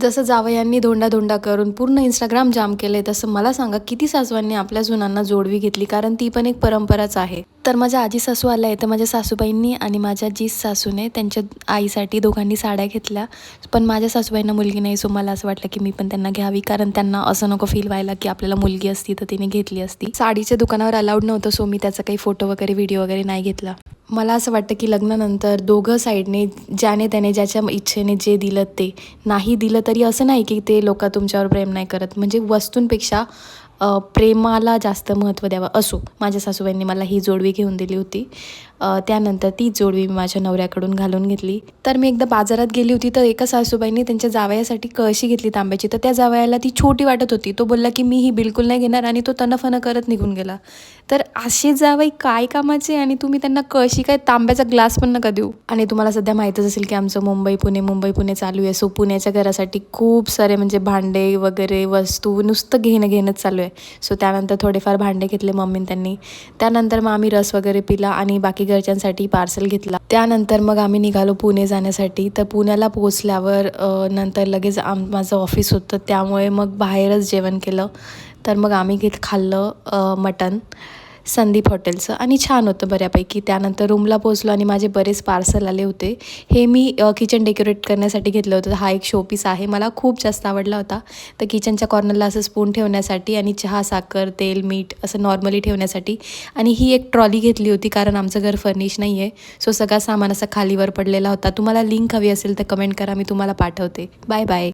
जसं जावयांनी धोंडा करून पूर्ण इंस्टाग्राम जाम केले, तसं मला सांगा किती सासवांनी आपल्या सुनांना जोडवी घेतली, कारण ती पण एक परंपराच आहे. तर माझ्या आजी सासू आल्या आहे, तर माझ्या सासूबाईंनी आणि माझ्या जी सासूने त्यांच्या आईसाठी दोघांनी साड्या घेतल्या. पण माझ्या सासूबाईंना मुलगी नाही, सो मला असं वाटलं की मी पण त्यांना घ्यावी, कारण त्यांना असं नको फील व्हायला की आपल्याला मुलगी असती तर तिने घेतली असती. साडीच्या दुकानावर अलाउड नव्हतं, सो मी त्याचा काही फोटो वगैरे व्हिडिओ वगैरे नाही घेतला. मला असं वाटतं की लग्नानंतर दोघं साईडने ज्याने त्याने ज्याच्या इच्छेने जे दिलं ते, नाही दिलं तरी असं नाही की ते लोक तुमच्यावर प्रेम नाही करत. म्हणजे वस्तूंपेक्षा प्रेमाला जास्त महत्त्व द्यावं. असो, माझ्या सासूबाईंनी मला ही जोडवी घेऊन दिली होती. त्यानंतर ती जोडवी मी माझ्या नवऱ्याकडून घालून घेतली. तर मी एकदा बाजारात गेली होती, तर एका सासूबाईंनी त्यांच्या जावयासाठी कळशी घेतली तांब्याची. तर त्या जावयाला ती छोटी वाटत होती. तो बोलला की मी ही बिलकुल नाही घेणार, आणि तो तणफणं करत निघून गेला. तर असे जावई काय कामाचे, आणि तुम्ही त्यांना कळशी काय तांब्याचा ग्लास पण नका देऊ. आणि तुम्हाला सध्या माहीतच असेल की आमचं मुंबई पुणे चालू आहे. सो पुण्याच्या घरासाठी खूप सारे म्हणजे भांडे वगैरे वस्तू नुसतं घेणंच चालू आहे. सो त्यानंतर थोडेफार भांडे घेतले मम्मीने त्यांनी. त्यानंतर मग आम्ही रस वगैरे पिला आणि बाकी घरच्यांसाठी पार्सल घेतला. त्यानंतर मग आम्ही निघालो पुणे जाण्यासाठी. तर पुण्याला पोहोचल्यावर नंतर लगेच माझं ऑफिस होतं, त्यामुळे मग बाहेरच जेवण केलं. तर मग आम्ही खाल्लं मटण संदीप हॉटेलचं, आणि छान होतं बऱ्यापैकी. त्यानंतर रूमला पोहोचलो आणि माझे बरेच पार्सल आले होते. हे मी किचन डेकोरेट करण्यासाठी घेतलं होतं. हा एक शोपीस आहे, मला खूप जास्त आवडला होता. तर किचनच्या कॉर्नरला असं स्पून ठेवण्यासाठी, आणि चहा, साखर, तेल, मीठ असं नॉर्मली ठेवण्यासाठी. आणि ही एक ट्रॉली घेतली होती, कारण आमचं घर फर्निश नाही आहे. सो सगळा सामान असा खालीवर पडलेला होता. तुम्हाला लिंक हवी असेल तर कमेंट करा, मी तुम्हाला पाठवते. Bye bye.